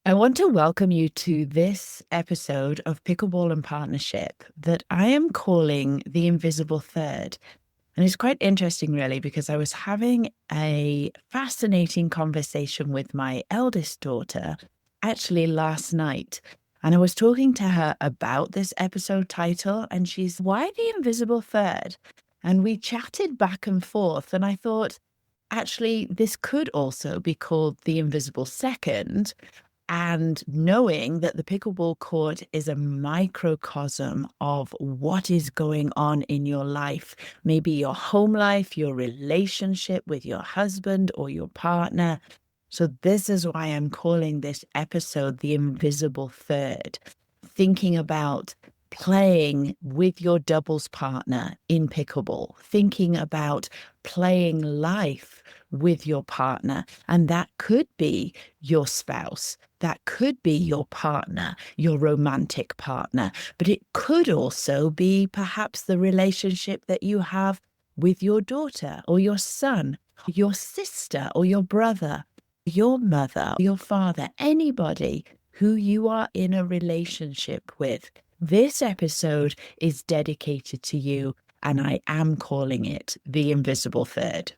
I want to welcome you to this episode of Pickleball and Partnership that I am calling The Invisible Third. And it's quite interesting, really, because I was having a fascinating conversation with my eldest daughter actually last night. And I was talking to her about this episode title, and she's, "Why the Invisible Third?" And we chatted back and forth. And I thought, actually, this could also be called The Invisible Second, and knowing that the pickleball court is a microcosm of what is going on in your life, maybe your home life, your relationship with your husband or your partner. So this is why I'm calling this episode The Invisible Third, thinking about playing with your doubles partner in pickleball, thinking about playing life with your partner. And that could be your spouse, that could be your partner, your romantic partner, but it could also be perhaps the relationship that you have with your daughter or your son, your sister or your brother, your mother, your father, anybody who you are in a relationship with. This episode is dedicated to you, and I am calling it The Invisible Third.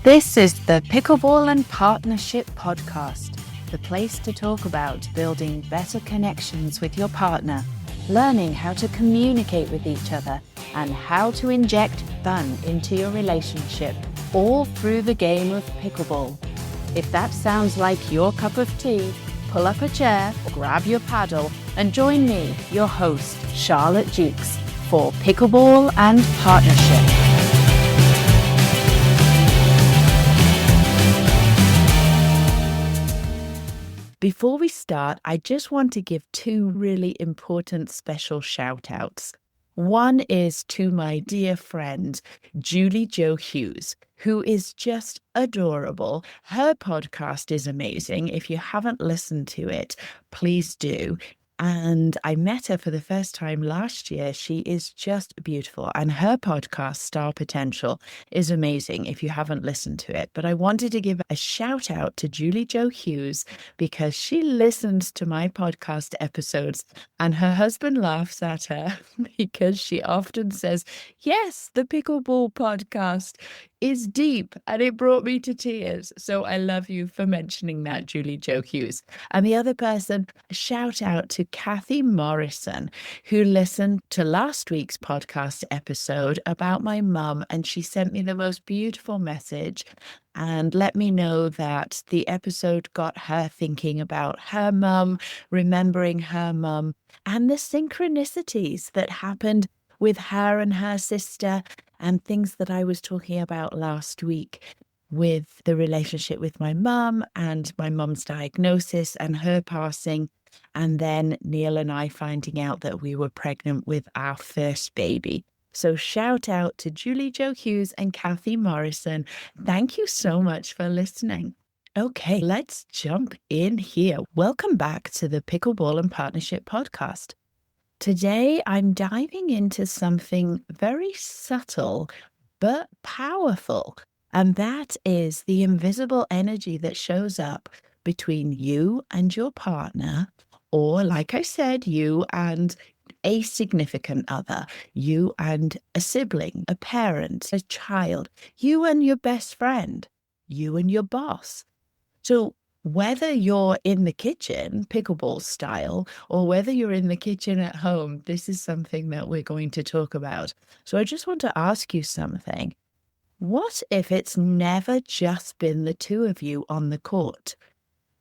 This is the Pickleball and Partnership podcast, the place to talk about building better connections with your partner, learning how to communicate with each other, and how to inject fun into your relationship, all through the game of pickleball. If that sounds like your cup of tea, pull up a chair, grab your paddle, and join me, your host, Charlotte Jukes, for Pickleball and Partnership. Before we start, I just want to give two really important special shout outs. One is to my dear friend, Julie Jo Hughes, who is just adorable. Her podcast is amazing. If you haven't listened to it, please do. And I met her for the first time last year. She is just beautiful. And her podcast, Star Potential, is amazing if you haven't listened to it. But I wanted to give a shout out to Julie Jo Hughes because she listens to my podcast episodes and her husband laughs at her because she often says, "Yes, the Pickleball podcast is deep," and it brought me to tears. So I love you for mentioning that, Julie Jo Hughes. And the other person, a shout out to Kathy Morrison, who listened to last week's podcast episode about my mum, and she sent me the most beautiful message and let me know that the episode got her thinking about her mum, remembering her mum, and the synchronicities that happened with her and her sister, and things that I was talking about last week with the relationship with my mum and my mum's diagnosis and her passing. And then Neil and I finding out that we were pregnant with our first baby. So shout out to Julie Jo Hughes and Kathy Morrison. Thank you so much for listening. Okay, let's jump in here. Welcome back to the Pickleball and Partnership podcast. Today, I'm diving into something very subtle but powerful, and that is the invisible energy that shows up between you and your partner, or like I said, you and a significant other, you and a sibling, a parent, a child, you and your best friend, you and your boss. So whether you're in the kitchen, pickleball style, or whether you're in the kitchen at home, this is something that we're going to talk about. So I just want to ask you something. What if it's never just been the two of you on the court?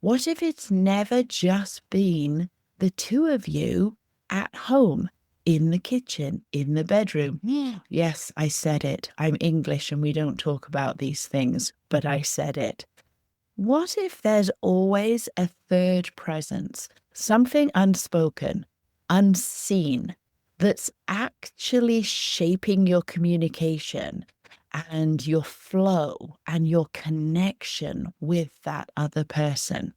What if it's never just been the two of you at home, in the kitchen, in the bedroom? Yes, I said it. I'm English and we don't talk about these things, but I said it. What if there's always a third presence, something unspoken, unseen, that's actually shaping your communication and your flow and your connection with that other person?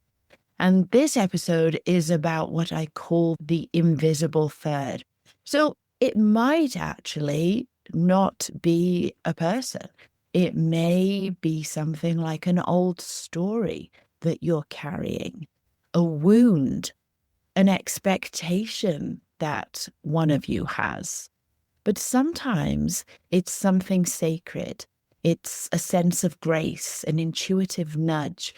And this episode is about what I call the invisible third. So it might actually not be a person. It may be something like an old story that you're carrying, a wound, an expectation that one of you has. But sometimes it's something sacred. It's a sense of grace, an intuitive nudge,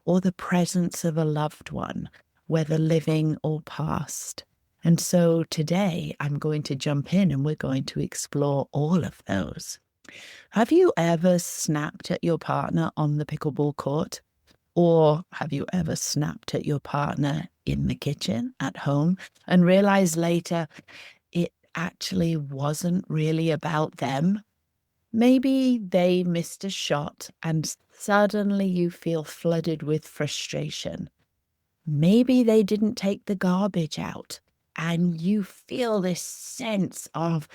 or the presence of a loved one, whether living or past. And so today I'm going to jump in and we're going to explore all of those. Have you ever snapped at your partner on the pickleball court? Or have you ever snapped at your partner in the kitchen at home and realized later it actually wasn't really about them? Maybe they missed a shot and suddenly you feel flooded with frustration. Maybe they didn't take the garbage out and you feel this sense of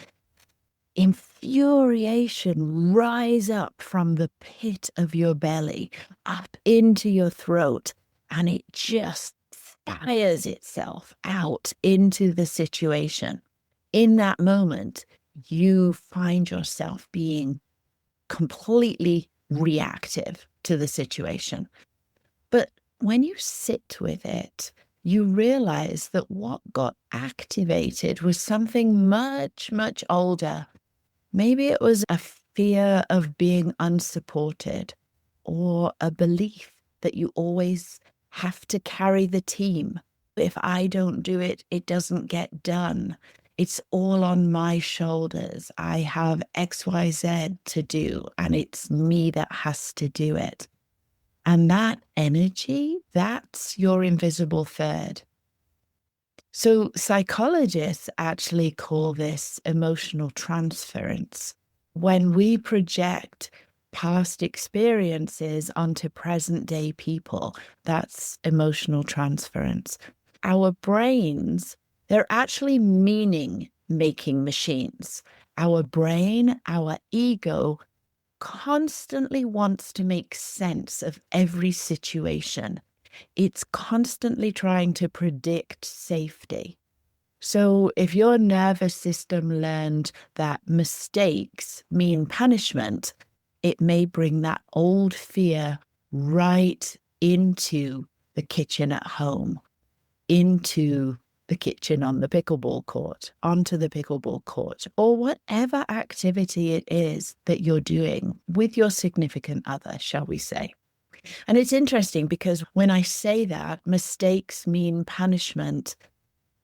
infuriation rise up from the pit of your belly, up into your throat, and it just fires itself out into the situation. In that moment, you find yourself being completely reactive to the situation. But when you sit with it, you realize that what got activated was something much, much older. Maybe it was a fear of being unsupported or a belief that you always have to carry the team. If I don't do it, it doesn't get done. It's all on my shoulders. I have XYZ to do, and it's me that has to do it. And that energy, that's your invisible third. So psychologists actually call this emotional transference. When we project past experiences onto present day people, that's emotional transference. Our brains, they're actually meaning-making machines. Our brain, our ego, constantly wants to make sense of every situation. It's constantly trying to predict safety. So if your nervous system learned that mistakes mean punishment, it may bring that old fear right into the kitchen at home, into the kitchen on the pickleball court, onto the pickleball court, or whatever activity it is that you're doing with your significant other, shall we say. And it's interesting because when I say that mistakes mean punishment,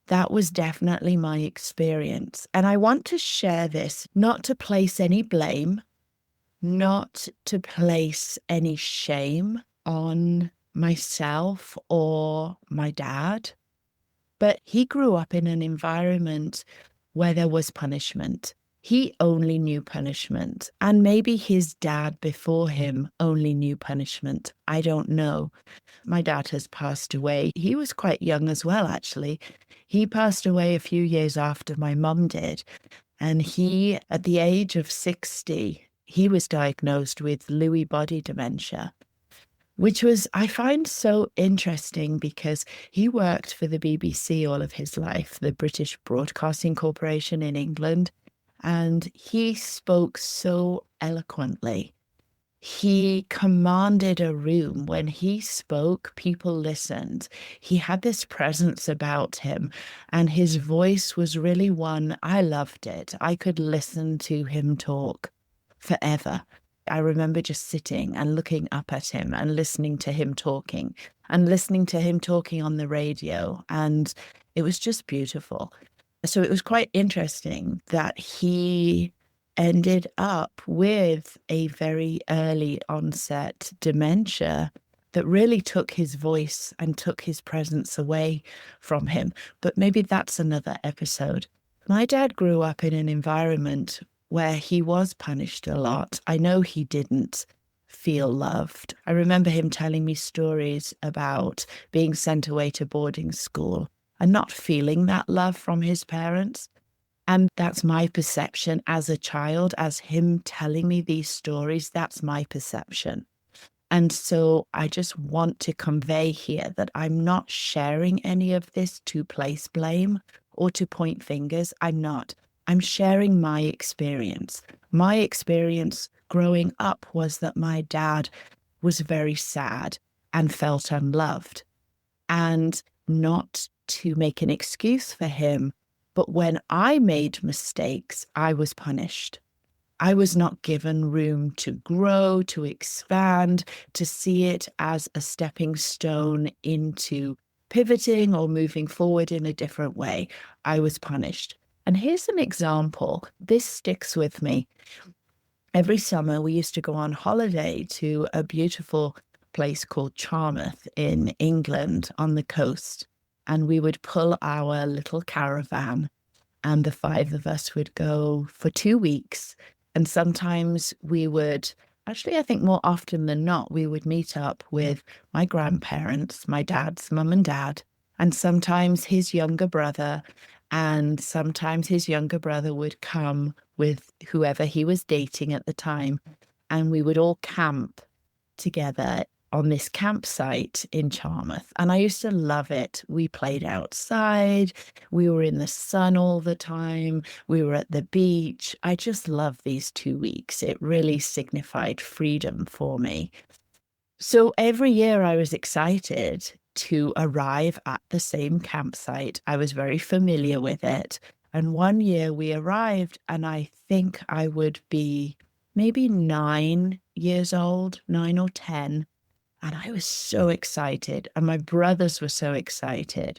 that was definitely my experience. And I want to share this, not to place any blame, not to place any shame on myself or my dad, but he grew up in an environment where there was punishment. He only knew punishment, and maybe his dad before him only knew punishment. I don't know. My dad has passed away. He was quite young as well, actually. He passed away a few years after my mum did. And he, at the age of 60, he was diagnosed with Lewy body dementia, which was, I find so interesting because he worked for the BBC all of his life, the British Broadcasting Corporation in England. And he spoke so eloquently. He commanded a room. When he spoke, people listened. He had this presence about him, and his voice was really one, I loved it. I could listen to him talk forever. I remember just sitting and looking up at him and listening to him talking and listening to him talking on the radio. And it was just beautiful. So it was quite interesting that he ended up with a very early onset dementia that really took his voice and took his presence away from him. But maybe that's another episode. My dad grew up in an environment where he was punished a lot. I know he didn't feel loved. I remember him telling me stories about being sent away to boarding school and not feeling that love from his parents. And that's my perception as a child, as him telling me these stories, that's my perception. And so I just want to convey here that I'm not sharing any of this to place blame or to point fingers. I'm not. I'm sharing my experience. My experience growing up was that my dad was very sad and felt unloved. And not to make an excuse for him, but when I made mistakes, I was punished. I was not given room to grow, to expand, to see it as a stepping stone into pivoting or moving forward in a different way. I was punished. And here's an example. This sticks with me. Every summer, we used to go on holiday to a beautiful place called Charlotte in England on the coast. And we would pull our little caravan, and the five of us would go for 2 weeks. And sometimes we would, actually, I think more often than not, we would meet up with my grandparents, my dad's mum and dad, and sometimes his younger brother. And sometimes his younger brother would come with whoever he was dating at the time. And we would all camp together on this campsite in Charmouth. And I used to love it. We played outside. We were in the sun all the time. We were at the beach. I just loved these 2 weeks. It really signified freedom for me. So every year I was excited to arrive at the same campsite. I was very familiar with it. And one year we arrived, and I think I would be maybe 9 years old, 9 or 10. And I was so excited. And my brothers were so excited.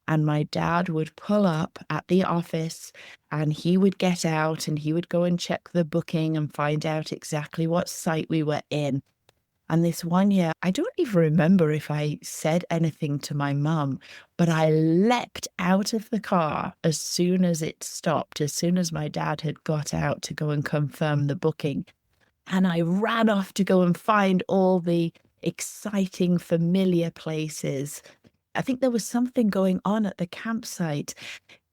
And my dad would pull up at the office, and he would get out and he would go and check the booking and find out exactly what site we were in. And this one year, I don't even remember if I said anything to my mum, but I leapt out of the car as soon as it stopped, as soon as my dad had got out to go and confirm the booking. And I ran off to go and find all the exciting, familiar places. I think there was something going on at the campsite.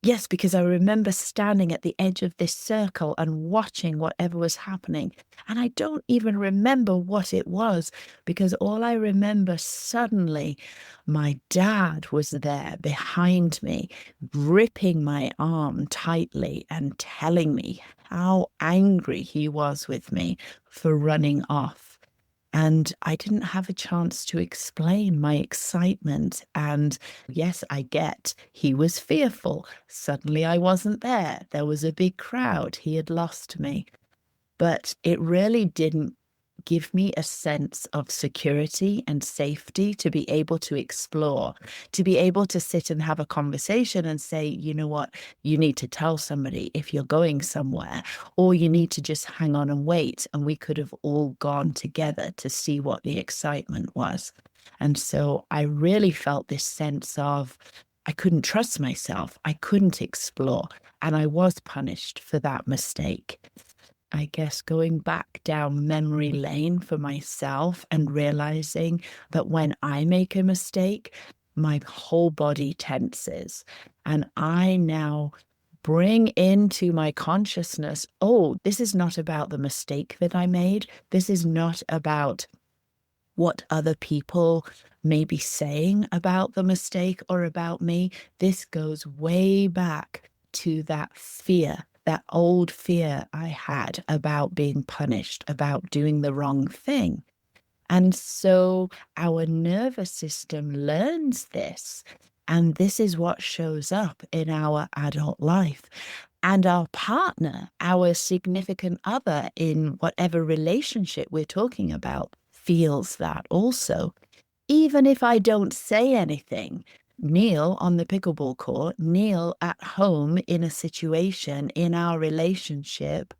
Yes, because I remember standing at the edge of this circle and watching whatever was happening. And I don't even remember what it was, because all I remember, suddenly my dad was there behind me, gripping my arm tightly and telling me how angry he was with me for running off. And I didn't have a chance to explain my excitement. And yes, I get he was fearful. Suddenly I wasn't there. There was a big crowd. He had lost me. But it really didn't give me a sense of security and safety to be able to explore, to be able to sit and have a conversation and say, you know what, you need to tell somebody if you're going somewhere, or you need to just hang on and wait. And we could have all gone together to see what the excitement was. And so I really felt this sense of I couldn't trust myself. I couldn't explore. And I was punished for that mistake. I guess going back down memory lane for myself and realizing that when I make a mistake, my whole body tenses. And I now bring into my consciousness, oh, this is not about the mistake that I made. This is not about what other people may be saying about the mistake or about me. This goes way back to that fear, that old fear I had about being punished, about doing the wrong thing. And so our nervous system learns this, and this is what shows up in our adult life. And our partner, our significant other in whatever relationship we're talking about, feels that also. Even if I don't say anything, Neil on the pickleball court, Neil at home in a situation in our relationship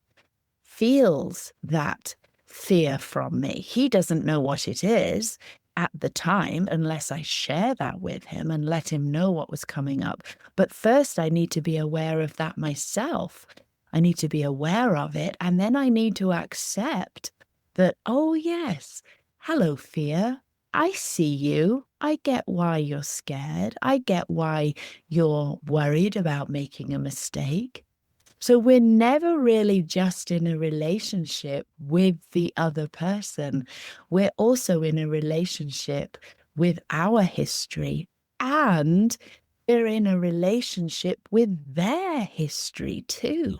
feels that fear from me. He doesn't know what it is at the time unless I share that with him and let him know what was coming up. But first, I need to be aware of that myself. I need to be aware of it. And then I need to accept that, oh, yes, hello, fear. I see you. I get why you're scared. I get why you're worried about making a mistake. So we're never really just in a relationship with the other person. We're also in a relationship with our history, and we're in a relationship with their history too.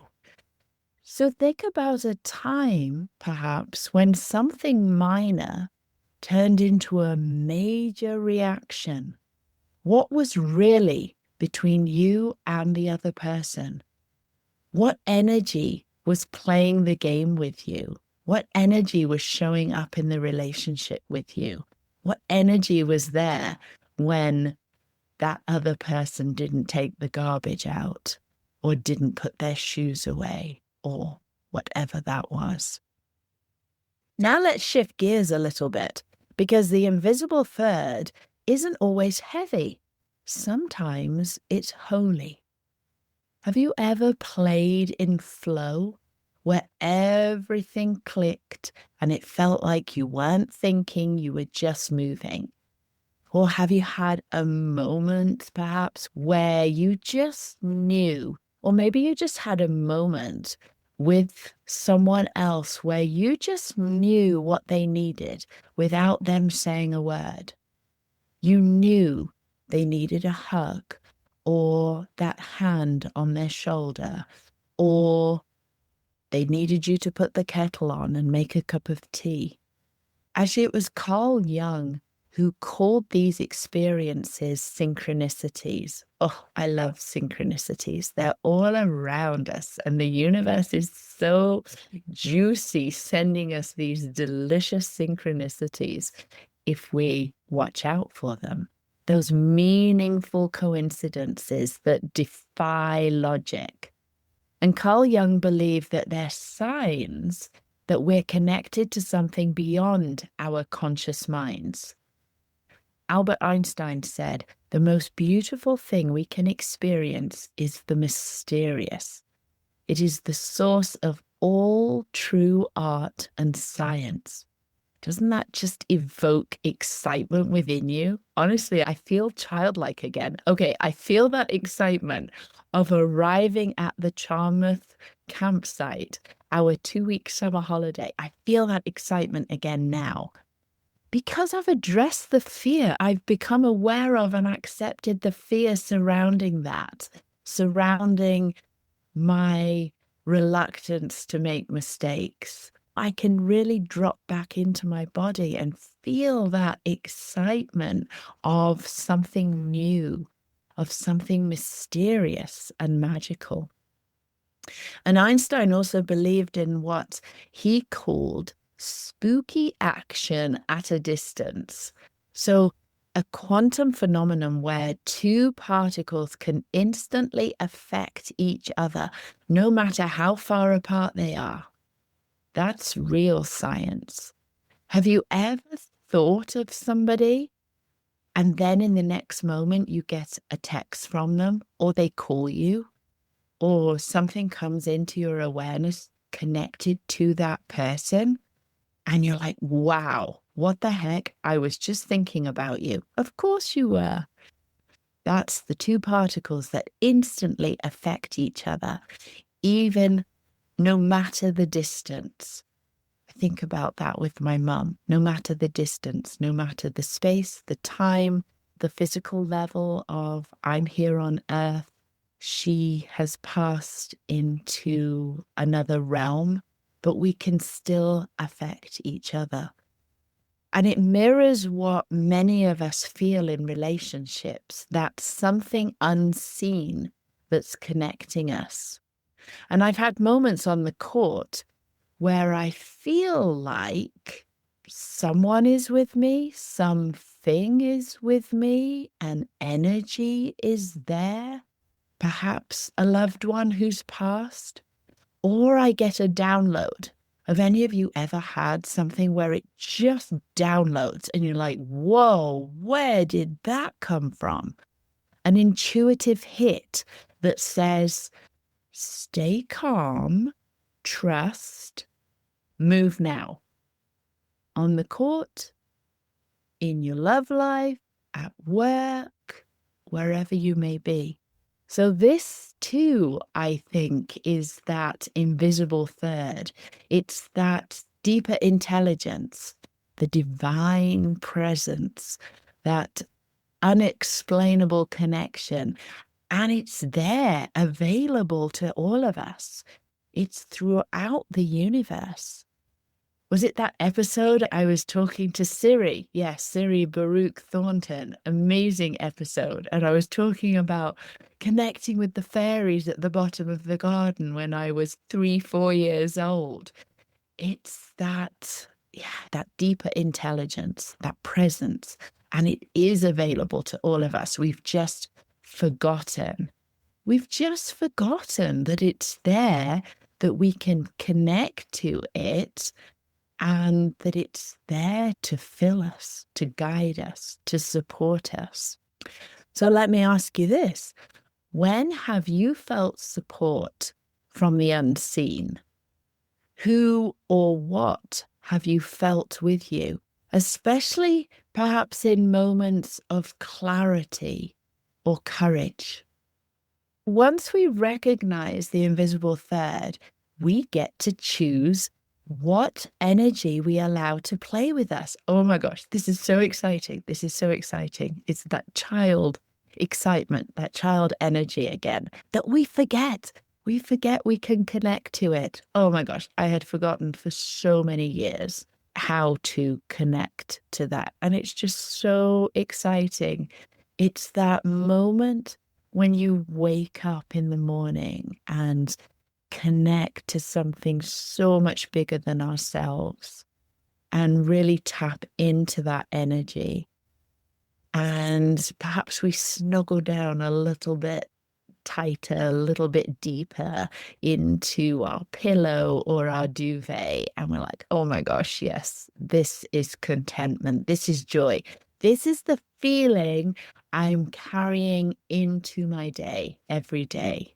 So think about a time, perhaps, when something minor turned into a major reaction. What was really between you and the other person? What energy was playing the game with you? What energy was showing up in the relationship with you? What energy was there when that other person didn't take the garbage out or didn't put their shoes away or whatever that was? Now let's shift gears a little bit, because the invisible third isn't always heavy. Sometimes it's holy. Have you ever played in flow where everything clicked and it felt like you weren't thinking, you were just moving? Or have you had a moment perhaps where you just knew, or maybe you just had a moment with someone else where you just knew what they needed without them saying a word? You knew they needed a hug, or that hand on their shoulder, or they needed you to put the kettle on and make a cup of tea. Actually, it was Carl Jung who called these experiences synchronicities. Oh, I love synchronicities. They're all around us, and the universe is so juicy, sending us these delicious synchronicities if we watch out for them. Those meaningful coincidences that defy logic. And Carl Jung believed that they're signs that we're connected to something beyond our conscious minds. Albert Einstein said, the most beautiful thing we can experience is the mysterious. It is the source of all true art and science. Doesn't that just evoke excitement within you? Honestly, I feel childlike again. Okay, I feel that excitement of arriving at the Charmouth campsite, our 2-week summer holiday. I feel that excitement again now. Because I've addressed the fear, I've become aware of and accepted the fear surrounding that, surrounding my reluctance to make mistakes. I can really drop back into my body and feel that excitement of something new, of something mysterious and magical. And Einstein also believed in what he called spooky action at a distance. So a quantum phenomenon where two particles can instantly affect each other, no matter how far apart they are. That's real science. Have you ever thought of somebody and then in the next moment you get a text from them, or they call you, or something comes into your awareness connected to that person, and you're like, wow, what the heck? I was just thinking about you. Of course you were. That's the two particles that instantly affect each other, even no matter the distance. I think about that with my mum. No matter the distance, no matter the space, the time, the physical level of I'm here on earth, she has passed into another realm, but we can still affect each other. And it mirrors what many of us feel in relationships, that something unseen that's connecting us. And I've had moments on the court where I feel like someone is with me, something is with me, an energy is there, perhaps a loved one who's passed, or I get a download. Have any of you ever had something where it just downloads and you're like, whoa, where did that come from? An intuitive hit that says, stay calm, trust, move now. On the court, in your love life, at work, wherever you may be. So this too, I think, is that invisible third. It's that deeper intelligence, the divine presence that unexplainable connection. And it's there, available to all of us. It's throughout the universe. Was it that episode I was talking to Siri? Yes, Siri Baruch Thornton. Amazing episode. And I was talking about connecting with the fairies at the bottom of the garden when I was 3-4 years old. It's that, that deeper intelligence, that presence. And it is available to all of us. We've just forgotten. We've just forgotten that it's there, that we can connect to it, and that it's there to fill us, to guide us, to support us. So let me ask you this. When have you felt support from the unseen? Who or what have you felt with you, especially perhaps in moments of clarity or courage? Once we recognize the invisible third, we get to choose what energy we allow to play with us. Oh my gosh, this is so exciting. This is so exciting. It's that child excitement, that child energy again, that we forget. We forget we can connect to it. Oh my gosh, I had forgotten for so many years how to connect to that. And it's just so exciting. It's that moment when you wake up in the morning and connect to something so much bigger than ourselves and really tap into that energy. And perhaps we snuggle down a little bit tighter, a little bit deeper into our pillow or our duvet. And we're like, oh my gosh, yes, this is contentment. This is joy. This is the feeling I'm carrying into my day every day.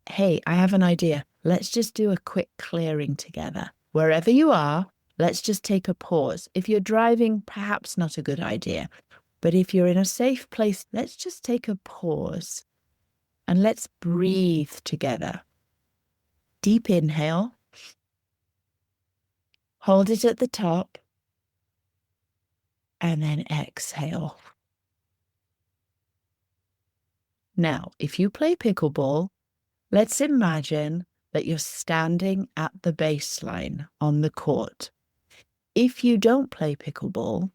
Hey, I have an idea. Let's just do a quick clearing together. Wherever you are, let's just take a pause. If you're driving, perhaps not a good idea. But if you're in a safe place, let's just take a pause and let's breathe together. Deep inhale. Hold it at the top. And then exhale. Now, if you play pickleball, let's imagine that you're standing at the baseline on the court. If you don't play pickleball,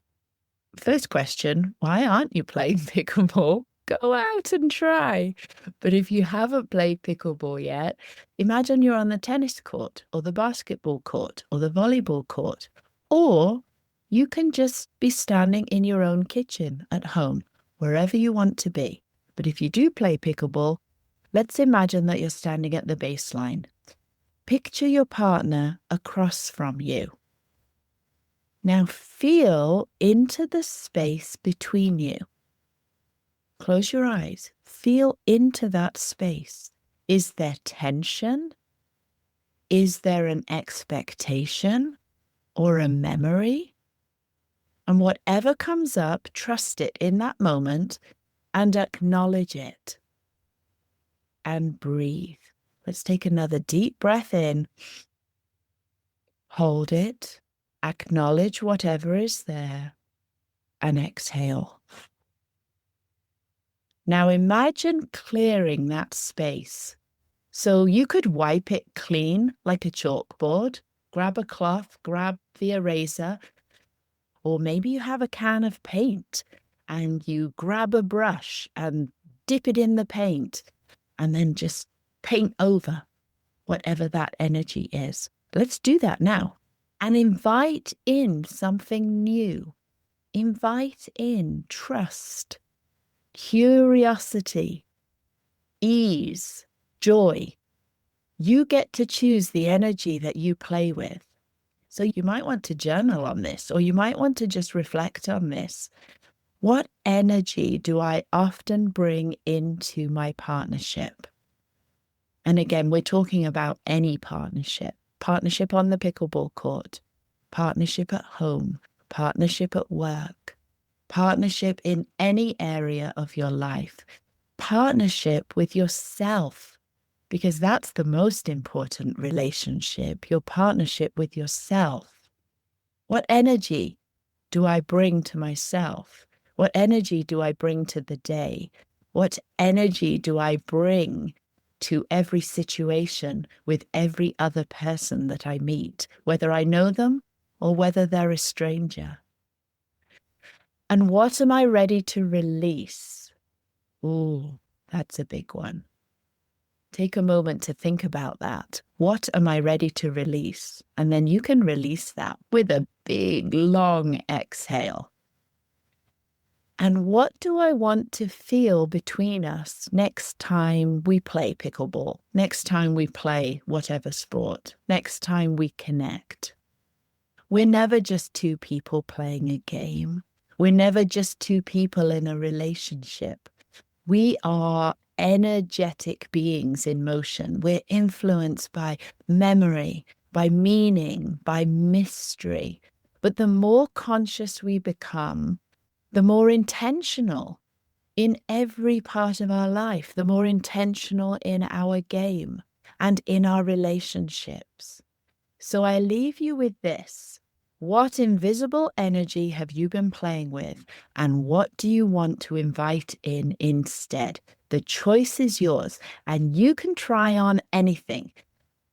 first question, why aren't you playing pickleball? Go out and try. But if you haven't played pickleball yet, imagine you're on the tennis court or the basketball court or the volleyball court. Or you can just be standing in your own kitchen at home, wherever you want to be. But if you do play pickleball, let's imagine that you're standing at the baseline. Picture your partner across from you. Now feel into the space between you. Close your eyes. Feel into that space. Is there tension? Is there an expectation or a memory? And whatever comes up, trust it in that moment and acknowledge it. And breathe. Let's take another deep breath in. Hold it. Acknowledge whatever is there. And exhale. Now imagine clearing that space. So you could wipe it clean like a chalkboard. Grab a cloth, grab the eraser, or maybe you have a can of paint and you grab a brush and dip it in the paint and then just paint over whatever that energy is. Let's do that now and invite in something new. Invite in trust, curiosity, ease, joy. You get to choose the energy that you play with. So you might want to journal on this, or you might want to just reflect on this. What energy do I often bring into my partnership? And again, we're talking about any partnership. Partnership on the pickleball court, partnership at home, partnership at work, partnership in any area of your life, partnership with yourself, because that's the most important relationship, your partnership with yourself. What energy do I bring to myself? What energy do I bring to the day? What energy do I bring to every situation with every other person that I meet, whether I know them or whether they're a stranger? And what am I ready to release? Ooh, that's a big one. Take a moment to think about that. What am I ready to release? And then you can release that with a big, long exhale. And what do I want to feel between us next time we play pickleball, next time we play whatever sport, next time we connect? We're never just two people playing a game. We're never just two people in a relationship. We are energetic beings in motion. We're influenced by memory, by meaning, by mystery. But the more conscious we become, the more intentional in every part of our life, the more intentional in our game and in our relationships. So I leave you with this. What invisible energy have you been playing with, and what do you want to invite in instead? The choice is yours, and you can try on anything.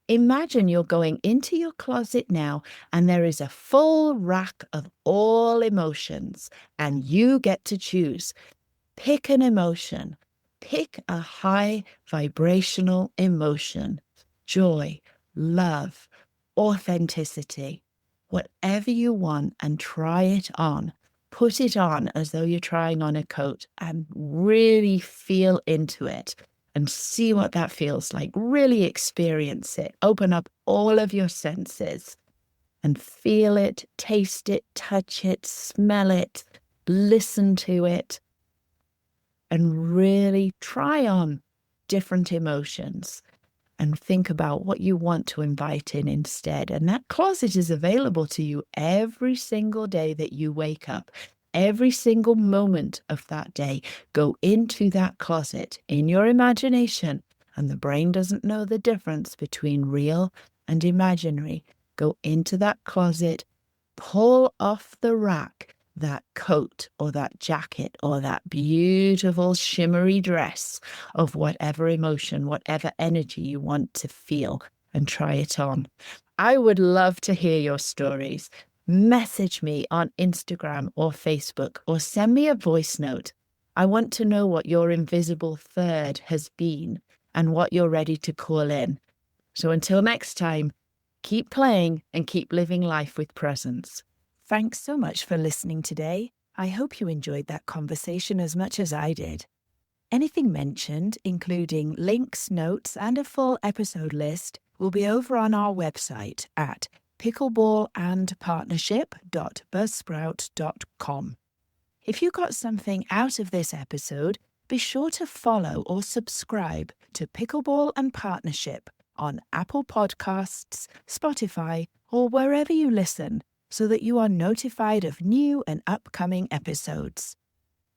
Imagine you're going into your closet now, and there is a full rack of all emotions, and you get to choose. Pick an emotion. Pick a high vibrational emotion. Joy, love, authenticity. Whatever you want, and try it on. Put it on as though you're trying on a coat and really feel into it and see what that feels like. Really experience it. Open up all of your senses and feel it, taste it, touch it, smell it, listen to it, and really try on different emotions. And think about what you want to invite in instead. And that closet is available to you every single day that you wake up. Every single moment of that day, go into that closet in your imagination. And the brain doesn't know the difference between real and imaginary. Go into that closet, pull off the rack that coat or that jacket or that beautiful shimmery dress of whatever emotion, whatever energy you want to feel, and try it on. I would love to hear your stories. Message me on Instagram or Facebook, or send me a voice note. I want to know what your invisible third has been and what you're ready to call in. So until next time, keep playing and keep living life with presence. Thanks so much for listening today. I hope you enjoyed that conversation as much as I did. Anything mentioned, including links, notes, and a full episode list, will be over on our website at pickleballandpartnership.buzzsprout.com. If you got something out of this episode, be sure to follow or subscribe to Pickleball and Partnership on Apple Podcasts, Spotify, or wherever you listen, so that you are notified of new and upcoming episodes.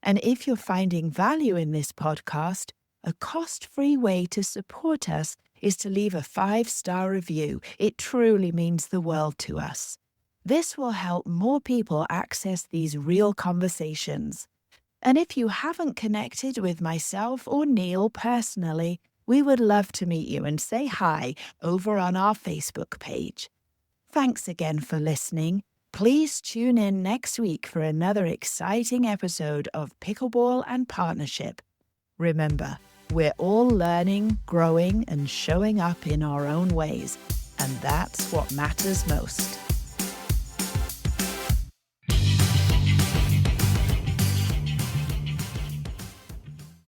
And if you're finding value in this podcast, a cost-free way to support us is to leave a 5-star review. It truly means the world to us. This will help more people access these real conversations. And if you haven't connected with myself or Neil personally, we would love to meet you and say hi over on our Facebook page. Thanks again for listening. Please tune in next week for another exciting episode of Pickleball and Partnership. Remember, we're all learning, growing, and showing up in our own ways, and that's what matters most.